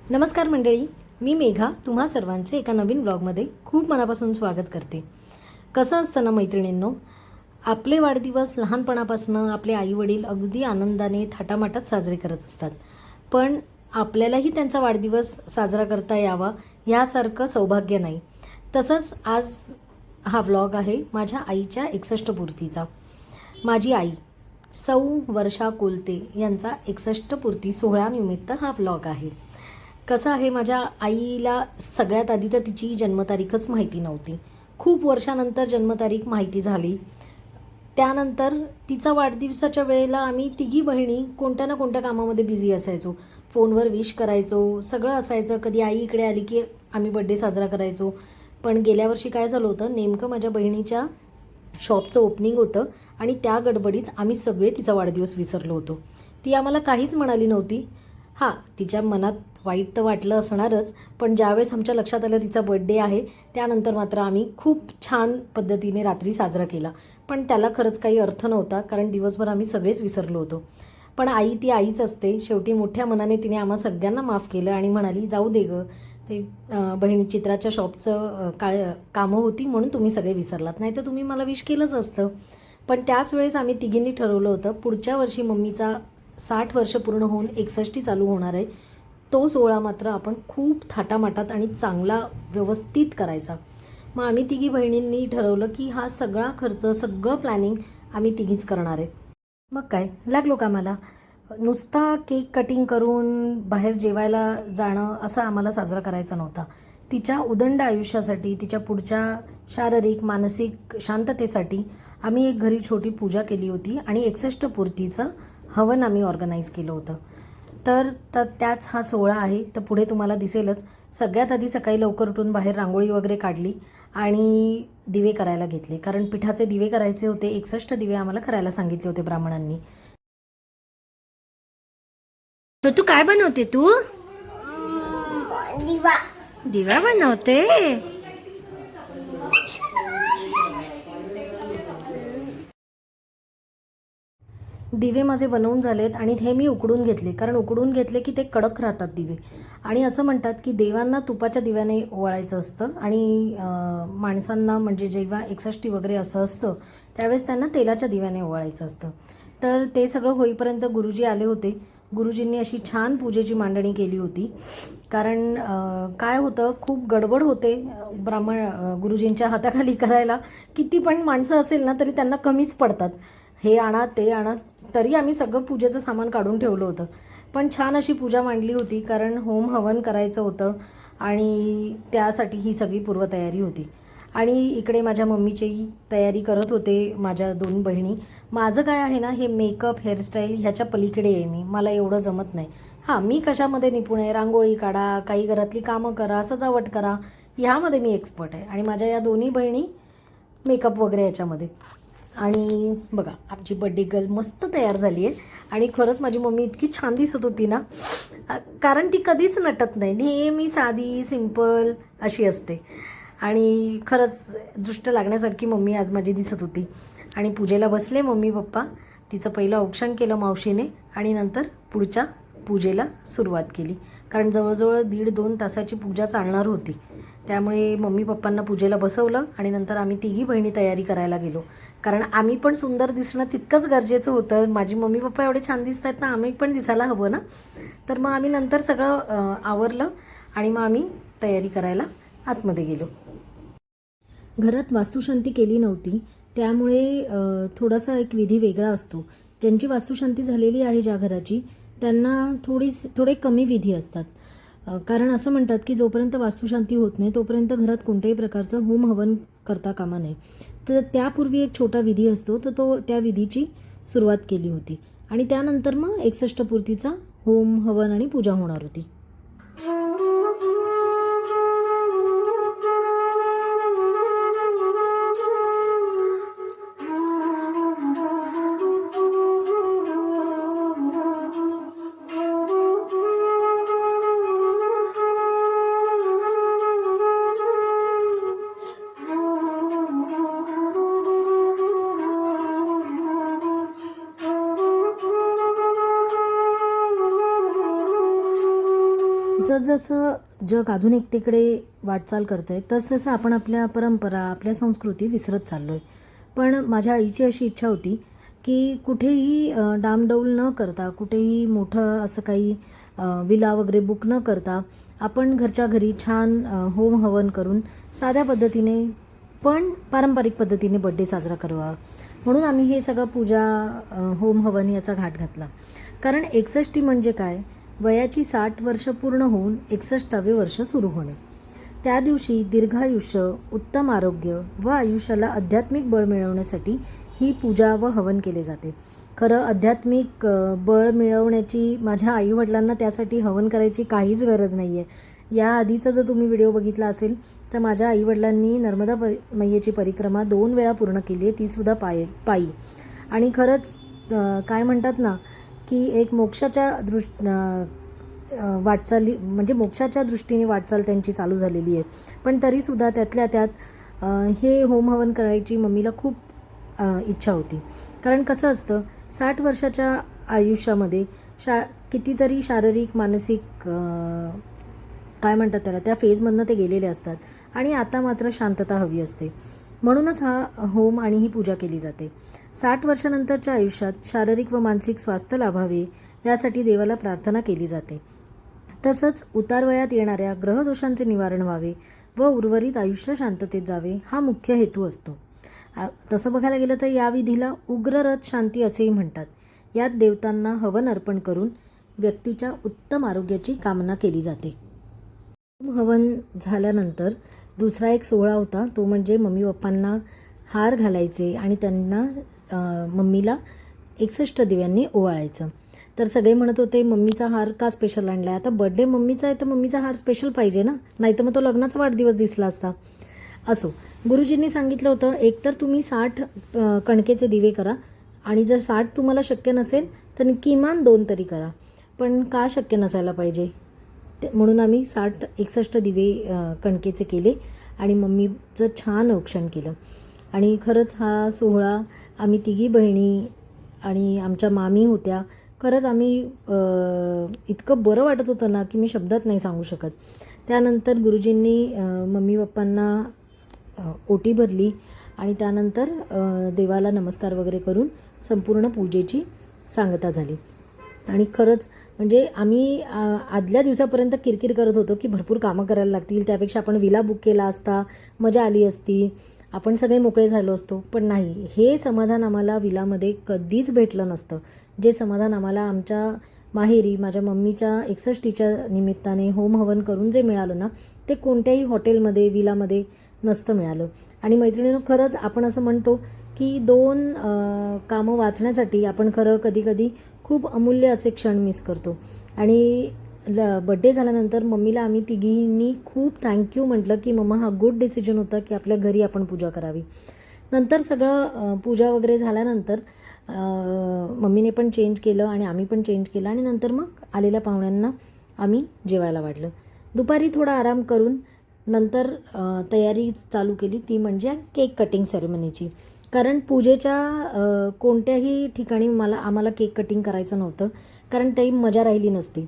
नमस्कार मंडळी, मी मेघा तुम्हा सर्वांचे एका नवीन ब्लॉगमध्ये खूप मनापासून स्वागत करते. कसं असतं ना मैत्रिणींनो, आपले वाढदिवस लहानपणापासून आपले आईवडील अगदी आनंदाने थाटामाटात साजरे करत असतात. पण आपल्यालाही त्यांचा वाढदिवस साजरा करता यावा यासारखं सौभाग्य नाही. तसंच आज हा व्लॉग आहे माझ्या आईच्या 61 पूर्तीचा. माझी आई सौ वर्षा कोलते यांचा 61 पूर्ती सोहळ्यानिमित्त हा व्लॉग आहे. कसं आहे, माझ्या आईला सगळ्यात आधी तर तिची जन्मतारीखच माहिती नव्हती. खूप वर्षानंतर जन्मतारीख माहिती झाली. त्यानंतर तिचा वाढदिवसाच्या वेळेला आम्ही तिघी बहिणी कोणत्या ना कोणत्या कामामध्ये बिझी असायचो. फोनवर विश करायचो, सगळं असायचं. कधी आई इकडे आली की आम्ही बड्डे साजरा करायचो. पण गेल्या वर्षी काय झालं होतं, नेमकं माझ्या बहिणीच्या शॉपचं ओपनिंग होतं आणि त्या गडबडीत आम्ही सगळे तिचा वाढदिवस विसरलो होतो. ती आम्हाला काहीच म्हणाली नव्हती. हां, तिच्या मनात वाईट तर वाटलं असणारच, पण ज्यावेळेस आमच्या लक्षात आलं तिचा बर्थडे आहे, त्यानंतर मात्र आम्ही खूप छान पद्धतीने रात्री साजरा केला. पण त्याला खरंच काही अर्थ नव्हता, कारण दिवसभर आम्ही सगळेच विसरलो होतो. पण आई ती आईच असते. शेवटी मोठ्या मनाने तिने आम्हा सगळ्यांना माफ केलं आणि म्हणाली, जाऊ दे गं, ते बहिणी चित्राच्या शॉपचं कामं होती म्हणून तुम्ही सगळे विसरलात, नाही तर तुम्ही मला विश केलंच असतं. पण त्याच वेळेस आम्ही तिघींनी ठरवलं होतं, पुढच्या वर्षी मम्मीचा 60 वर्ष पूर्ण होऊन 61 चालू होणार आहे. तो सोहळा मात्र आपण खूप थाटामाटात आणि चांगला व्यवस्थित करायचा. मग आम्ही तिघी बहिणींनी ठरवलं की हा सगळा खर्च, सगळं प्लॅनिंग आम्ही तिघीच करणार आहे. मग काय, लागलो कामाला. नुसता केक कटिंग करून बाहेर जेवायला जाणं असं आम्हाला साजरा करायचा नव्हता. तिच्या उदंड आयुष्यासाठी, तिच्या पुढच्या शारीरिक मानसिक शांततेसाठी आम्ही एक घरी छोटी पूजा केली होती आणि 61 पूर्तीचं हवन आम्ही ऑर्गनाईज केलं होतं. तर त्याच हा सोहळा आहे. तर पुढे तुम्हाला दिसेलच. सगळ्यात आधी सकाळी लवकर उठून बाहेर रांगोळी वगैरे काढली आणि दिवे करायला घेतले, कारण पिठाचे दिवे करायचे होते. 61 दिवे आम्हाला करायला सांगितले होते ब्राह्मणांनी. तर तू काय बनवते? तू दिवा दिवा बनवते. दिवे माझे बनवून झालेत आणि हे मी उकडून घेतले, कारण उकडून घेतले की ते कडक राहतात दिवे. आणि असं म्हणतात की देवांना तुपाच्या दिव्याने ओवाळायचं असतं आणि माणसांना म्हणजे जेव्हा 61 वगैरे असं असतं त्यावेळेस त्यांना तेलाच्या दिव्याने ओवाळायचं असतं. तर ते सगळं होईपर्यंत गुरुजी आले होते. गुरुजींनी अशी छान पूजेची मांडणी केली होती. कारण काय होतं, खूप गडबड होते गुरुजींच्या हाताखाली करायला. किती पण माणसं असेल ना तरी त्यांना कमीच पडतात. हे आणा ते आणा, तरी आम्ही सगळं पूजेचं सामान काढून ठेवलं होतं. पण छान अशी पूजा मांडली होती, कारण होम हवन करायचं होतं आणि त्यासाठी ही सगळी पूर्वतयारी होती. आणि इकडे माझ्या मम्मीचीही तयारी करत होते माझ्या 2 बहिणी. माझं काय आहे ना, हे मेकअप हेअरस्टाईल ह्याच्या पलीकडे आहे मी. मला एवढं जमत नाही. हां, मी कशामध्ये निपुण आहे, रांगोळी काढा, काही घरातली कामं करा, सजावट करा, ह्यामध्ये मी एक्सपर्ट आहे. आणि माझ्या या दोन्ही बहिणी मेकअप वगैरे याच्यामध्ये. आणि बघा, आमची बड्डे गर्ल मस्त तयार झाली आहे. आणि खरंच माझी मम्मी इतकी छान दिसत होती ना, कारण ती कधीच नटत नाही, नेहमी साधी सिंपल अशी असते. आणि खरंच दृष्ट लागण्यासारखी मम्मी आज माझी दिसत होती. आणि पूजेला बसले मम्मी पप्पा. तिचं पहिलं औक्षण केलं मावशीने आणि नंतर पुढच्या पूजेला सुरुवात केली. कारण जवळजवळ 1.5-2 तासाची पूजा चालणार होती. त्यामुळे मम्मी पप्पांना पूजेला बसवलं आणि नंतर आम्ही तिघी बहिणी तयारी करायला गेलो. कारण आम्ही पण सुंदर दिसणं तितकंच गरजेचं होतं. माझी मम्मी पप्पा एवढे छान दिसत आहेत ना, आम्ही पण दिसायला हवं ना. तर मग आम्ही नंतर सगळं आवरलं आणि मग आम्ही तयारी करायला आतमध्ये गेलो. घरात वास्तुशांती केली नव्हती, त्यामुळे थोडासा एक विधी वेगळा असतो. ज्यांची वास्तुशांती झालेली आहे ज्या घराची, त्यांना थोडे कमी विधी असतात. कारण असं म्हणतात की जोपर्यंत वास्तुशांती होत नाही तोपर्यंत घरात कोणत्याही प्रकारचं होम हवन करता कामा नये. तर त्यापूर्वी एक छोटा विधी असतो, तर त्या विधीची सुरुवात केली होती. आणि त्यानंतर मग 61 पूर्तीचा होम हवन आणि पूजा होणार होती. जसजसं जग आधुनिकतेकडे वाटचाल करतं आहे तसतसं आपण आपल्या परंपरा आपल्या संस्कृती विसरत चाललो आहे. पण माझ्या आईची अशी इच्छा होती की कुठेही डामडौल न करता कुठेही मोठं असं काही विला वगैरे बुक न करता आपण घरच्या घरी छान होम हवन करून साध्या पद्धतीने पण पारंपरिक पद्धतीने बड्डे साजरा करावा. म्हणून आम्ही हे सगळं पूजा होम हवन याचा घाट घातला. कारण 61 म्हणजे काय, वयाची 60 वर्ष पूर्ण होऊन 61वे वर्ष सुरू होणे. त्या दिवशी दीर्घायुष्य, उत्तम आरोग्य व आयुष्याला आध्यात्मिक बळ मिळवण्यासाठी ही पूजा व हवन केले जाते. खरं आध्यात्मिक बळ मिळवण्याची माझ्या आईवडिलांना त्यासाठी हवन करायची काहीच गरज नाही आहे. या आधीचा जर तुम्ही व्हिडिओ बघितला असेल तर माझ्या आईवडिलांनी नर्मदा मैयेची परिक्रमा 2 वेळा पूर्ण केली आहे, तीसुद्धा पायी. आणि खरंच काय म्हणतात ना की एक मोक्षाच्या वाटचाली म्हणजे मोक्षाच्या दृष्टीने वाटचाल त्यांची चालू झालेली आहे. पण तरीसुद्धा त्यातल्या त्यात हे होम हवन करायची मम्मीला खूप इच्छा होती. कारण कसं असतं 60 वर्षाच्या आयुष्यामध्ये कितीतरी शारीरिक मानसिक काय म्हणतात त्याला त्या फेजमधनं ते गेलेले असतात आणि आता मात्र शांतता हवी असते. म्हणूनच हा होम आणि ही पूजा केली जाते. 60 वर्षानंतरच्या आयुष्यात शारीरिक व मानसिक स्वास्थ्य लाभावे यासाठी देवाला प्रार्थना केली जाते. तसंच उतारवयात येणाऱ्या ग्रहदोषांचे निवारण व्हावे व उर्वरित आयुष्य शांततेत जावे हा मुख्य हेतू असतो. तसं बघायला गेलं तर या विधीला उग्ररथ शांती असेही म्हणतात. यात देवतांना हवन अर्पण करून व्यक्तीच्या उत्तम आरोग्याची कामना केली जाते. हवन झाल्यानंतर दुसरा एक सोहळा होता, तो म्हणजे मम्मी पप्पांना हार घालायचे आणि त्यांना मम्मीला 61 दिव्यांनी ओवाळायचं. तर सगळे म्हणत होते मम्मीचा हार का स्पेशल आणला आहे, आता बड्डे मम्मीचा आहे तर मम्मीचा हार स्पेशल पाहिजे ना, नाहीतर मग तो लग्नाचा वाढदिवस दिसला असता. असो, गुरुजींनी सांगितलं होतं एकतर तुम्ही 60 कणकेचे दिवे करा आणि जर 60 तुम्हाला शक्य नसेल तर किमान 2 तरी करा. पण का शक्य नसायला पाहिजे म्हणून आम्ही 61 दिवे कणकेचे केले आणि मम्मीचं छान औक्षण केलं. आणि खरंच हा सोहळा आम्ही तिघी बहिणी आणि आमच्या मामी होत्या. खरंच आम्ही इतकं बरं वाटत होतं ना की मी शब्दात नाही सांगू शकत. त्यानंतर गुरुजींनी मम्मी पप्पांना ओटी भरली आणि त्यानंतर देवाला नमस्कार वगैरे करून संपूर्ण पूजेची सांगता झाली. आणि खरंच म्हणजे आम्ही आदल्या दिवसापर्यंत किरकिर करत होतो की भरपूर कामं करायला लागतील, त्यापेक्षा आपण विला बुक केला असता मजा आली असती, आपण सगळे मोकळे झालो असतो. पण नाही, हे समाधान आम्हाला विलामध्ये कधीच भेटलं नसतं. जे समाधान आम्हाला आमच्या माहेरी माझ्या मम्मीच्या 61च्या निमित्ताने होम हवन करून जे मिळालं ना ते कोणत्याही हॉटेलमध्ये विलामध्ये नसतं मिळालं. आणि मैत्रिणींनो, खरंच आपण असं म्हणतो की 2 कामं वाचण्यासाठी आपण खरं कधी खूप अमूल्य असे क्षण मिस करतो. आणि बड्डे झाल्यानंतर मम्मीला आम्ही तिघींनी खूप थँक्यू म्हटलं की मम्मा हा गुड डिसिजन होता की आपल्या घरी आपण पूजा करावी. नंतर सगळं पूजा वगैरे झाल्यानंतर मम्मीने पण चेंज केलं आणि आम्ही पण चेंज केलं आणि नंतर मग आलेल्या पाहुण्यांना आम्ही जेवायला वाढलं. दुपारी थोडा आराम करून नंतर तयारी चालू केली, ती म्हणजे केक कटिंग सेरेमनीची. कारण पूजेच्या कोणत्याही ठिकाणी आम्हाला केक कटिंग करायचं नव्हतं, कारण काही मजा राहिली नसती.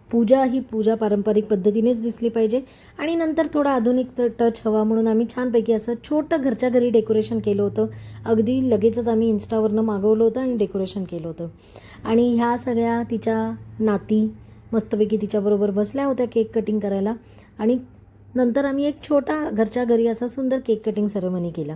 पूजा ही पूजा पारंपरिक पद्धतीनेच दिसली पाहिजे आणि नंतर थोडा आधुनिक टच हवा म्हणून आम्ही छानपैकी असं छोटं घरच्या घरी डेकोरेशन केलं होतं. अगदी लगेचच आम्ही इन्स्टावरनं मागवलं होतं आणि डेकोरेशन केलं होतं. आणि ह्या सगळ्या तिच्या नाती मस्तपैकी तिच्याबरोबर बसल्या होत्या केक कटिंग करायला. आणि नंतर आम्ही एक छोटा घरच्या घरी असा सुंदर केक कटिंग सेरेमनी केला.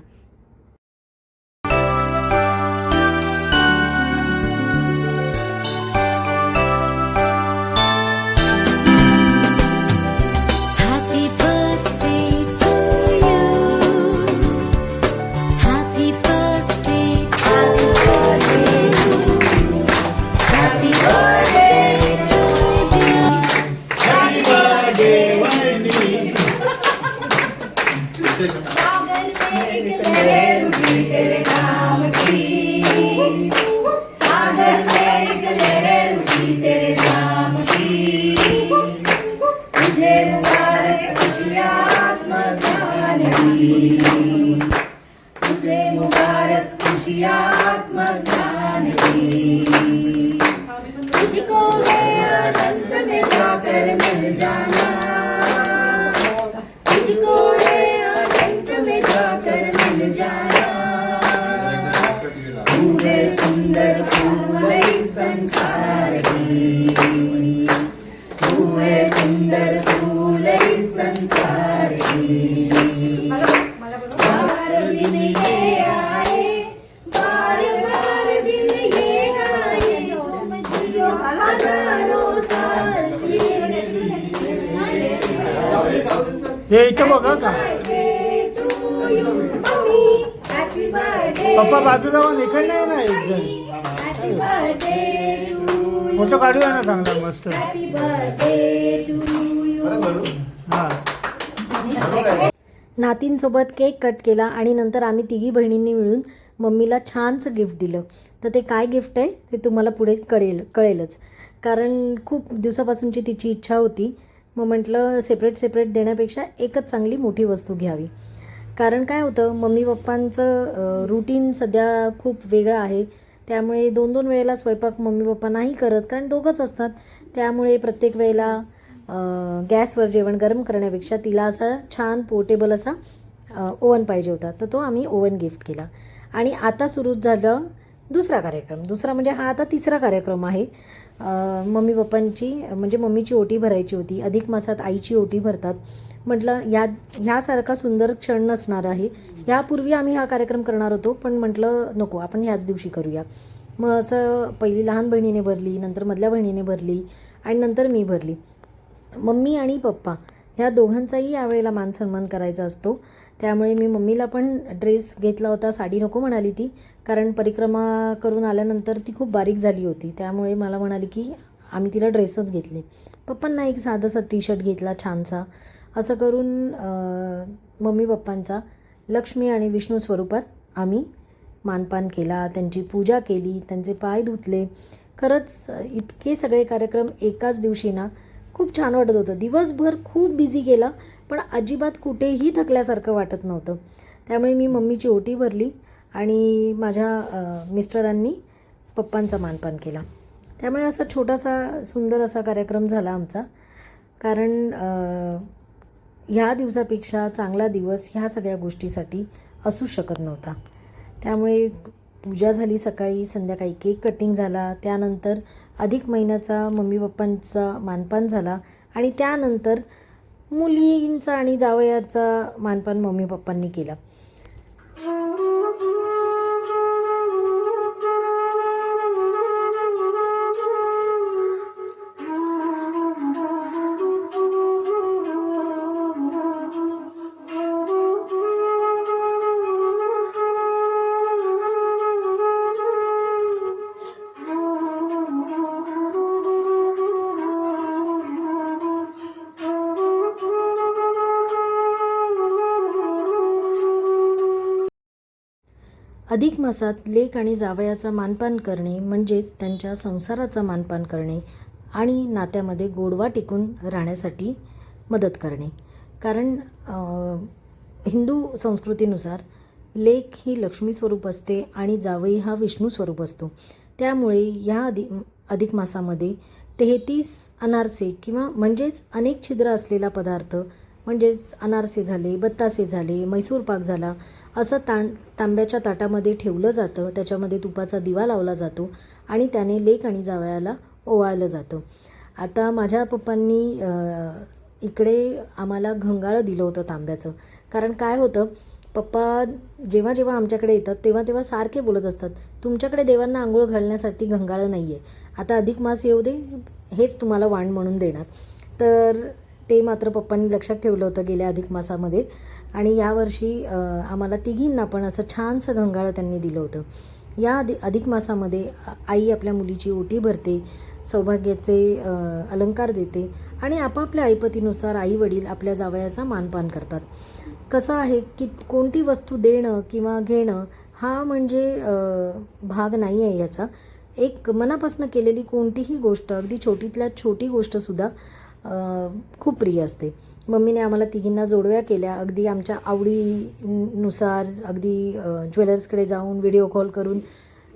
तुझको मैं अनंत में जाकर है सुंदर फूल इस संसार की। सारे दिन ये आए, बार बार दिल ये गाए, जो हजारों साल हे इथं बघा का पप्पा बाजू जाऊन इकडे नाही ना एक जण फोटो काढूया ना चांगला मस्त हा। नातींसोबत केक कट केला आणि नंतर आम्ही तिघी बहिणींनी मिळून मम्मीला छानसं गिफ्ट दिलं. तर ते काय गिफ्ट आहे ते तुम्हाला पुढे कळेलच, कारण खूप दिवसापासूनची तिची इच्छा होती. मग म्हटलं सेपरेट देण्यापेक्षा एकच चांगली मोठी वस्तू घ्यावी. कारण काय होतं, मम्मी पप्पांचं रुटीन सध्या खूप वेगळं आहे. त्यामुळे 2-2 वेळेला स्वयंपाक मम्मी पप्पा नाही करत, कारण दोघंच असतात. त्यामुळे प्रत्येक वेळेला गॅसवर जेवण गरम करण्यापेक्षा तिला असा छान पोर्टेबल असा ओव्हन पाहिजे होता. तर तो आम्ही ओव्हन गिफ्ट केला. आणि आता सुरू झालं दुसरा कार्यक्रम. दुसरा म्हणजे हा आता तिसरा कार्यक्रम आहे. मम्मी पप्पांची म्हणजे मम्मीची ओटी भरायची होती. अधिक मासात आईची ओटी भरतात. म्हटलं ह्यासारखा सुंदर क्षण नसणार आहे. ह्यापूर्वी आम्ही हा कार्यक्रम करणार होतो, पण म्हटलं नको, आपण ह्याच दिवशी करूया. मग असं पहिली लहान बहिणीने भरली, नंतर मधल्या बहिणीने भरली आणि नंतर मी भरली. मम्मी आणि पप्पा ह्या दोघांचाही यावेळेला मानसन्मान करायचा असतो. त्यामुळे मी मम्मीला पण ड्रेस घेतला होता. साडी नको म्हणाली ती, कारण परिक्रमा करून आल्यानंतर ती खूप बारीक झाली होती. त्यामुळे मला म्हणाली की आम्ही तिला ड्रेसच घेतले. पप्पांना एक साधासा टी-शर्ट घेतला छानसा. असं करून मम्मी पप्पांचा लक्ष्मी आणि विष्णू स्वरूपात आम्ही मानपान केला, त्यांची पूजा केली, त्यांचे पाय धुतले. खरंच इतके सगळे कार्यक्रम एकाच दिवशी ना खूप छान वाटत होतं. दिवसभर खूप बिझी गेला, पण अजिबात कुठेही थकल्यासारखं वाटत नव्हतं. त्यामुळे मी मम्मीची ओटी भरली आणि माझ्या मिस्टरांनी पप्पांचा मानपान केला. त्यामुळे असा छोटासा सुंदर असा कार्यक्रम झाला आमचा. कारण ह्या दिवसापेक्षा चांगला दिवस ह्या सगळ्या गोष्टीसाठी असू शकत नव्हता. त्यामुळे पूजा झाली सकाळी, संध्याकाळी केक कटिंग झाला, त्यानंतर अधिक महिन्याचा मम्मी पप्पांचा मानपान झाला आणि त्यानंतर मुलींचा आणि जावयाचा मानपान मम्मी पप्पांनी केला. अधिक मासात लेक आणि जावयाचा मानपान करणे म्हणजेच त्यांच्या संसाराचा मानपान करणे आणि नात्यामध्ये गोडवा टिकून राहण्यासाठी मदत करणे. कारण हिंदू संस्कृतीनुसार लेक ही लक्ष्मी स्वरूप असते आणि जावई हा विष्णू स्वरूप असतो. त्यामुळे या अधिक मासामध्ये 33 अनारसे किंवा म्हणजेच अनेक छिद्र असलेला पदार्थ म्हणजेच अनारसे झाले, बत्तासे झाले, मैसूर पाक झाला, असं तांब्याच्या ताटामध्ये ठेवलं जातं. त्याच्यामध्ये तुपाचा दिवा लावला जातो आणि त्याने लेक आणि जावयाला ओवाळलं जातं. आता माझ्या पप्पांनी इकडे आम्हाला घंगाळं दिलं होतं तांब्याचं. कारण काय होतं, पप्पा जेव्हा जेव्हा आमच्याकडे येतात तेव्हा तेव्हा सारखे बोलत असतात, तुमच्याकडे देवांना आंघोळ घालण्यासाठी घंगाळं नाही आहे, आता अधिक मास येऊ दे, हेच तुम्हाला वाण म्हणून देणार. तर ते मात्र पप्पांनी लक्षात ठेवलं होतं गेल्या अधिक मासामध्ये. आणि यावर्षी आम्हाला तिघींना पण असं छानसं घंगाळं त्यांनी दिलं होतं. या अधिक मासामध्ये आई आपल्या मुलीची ओटी भरते, सौभाग्याचे अलंकार देते आणि आपापल्या ऐपतीनुसार आई वडील आपल्या जावयाचा मानपान करतात. कसं आहे की कोणती वस्तू देणं किंवा घेणं हा म्हणजे भाग नाही आहे याचा. एक मनापासून केलेली कोणतीही गोष्ट, अगदी छोटीतल्या छोटी गोष्टसुद्धा खूप प्रिय असते. मम्मीने आम्हाला तिघींना जोडव्या केल्या, अगदी आमच्या आवडीनुसार, अगदी ज्वेलर्सकडे जाऊन व्हिडिओ कॉल करून.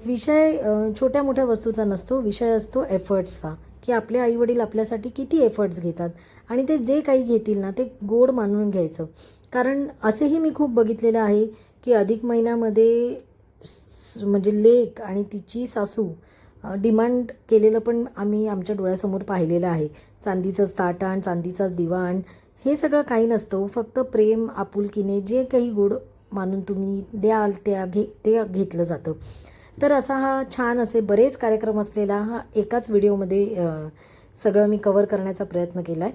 विषय छोट्या मोठ्या वस्तूचा नसतो, विषय असतो एफर्ट्सचा, की आपले आईवडील आपल्यासाठी किती एफर्ट्स घेतात आणि ते जे काही घेतील ना ते गोड मानून घ्यायचं. कारण असेही मी खूप बघितलेलं आहे की अधिक महिन्यामध्ये म्हणजे लेक आणि तिची सासू डिमांड केलेलं पण आम्ही आमच्या डोळ्यासमोर पाहिलेलं आहे. चांदीचंच ताट आण, चांदीचाच दिवा आण, हे सगळं काही नसतं. फक्त प्रेम आपुलकीने जे काही गोड मानून तुम्ही द्याल ते घेतलं जातं. तर असा हा छान असे बरेच कार्यक्रम असलेला हा एकाच व्हिडिओमध्ये सगळं मी कवर करण्याचा प्रयत्न केला आहे.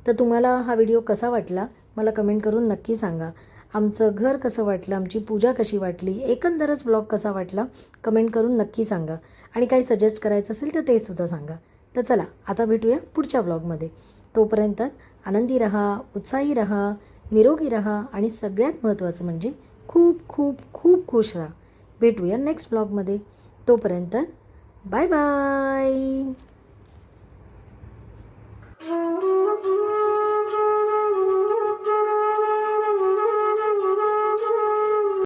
तर तुम्हाला हा व्हिडिओ कसा वाटला मला कमेंट करून नक्की सांगा. आमचं घर कसं वाटलं, आमची पूजा कशी वाटली, एकंदरच ब्लॉग कसा वाटला कमेंट करून नक्की सांगा. आणि काही सजेस्ट करायचं असेल तर ते सुद्धा सांगा. तर चला आता भेटूया पुढच्या ब्लॉगमध्ये. तोपर्यंत आनंदी रहा, उत्साही रहा, निरोगी रहा आणि सगळ्यात महत्त्वाचं म्हणजे खूप खूप खूप खुश राहा. भेटूया नेक्स्ट ब्लॉगमध्ये. तोपर्यंत बाय बाय.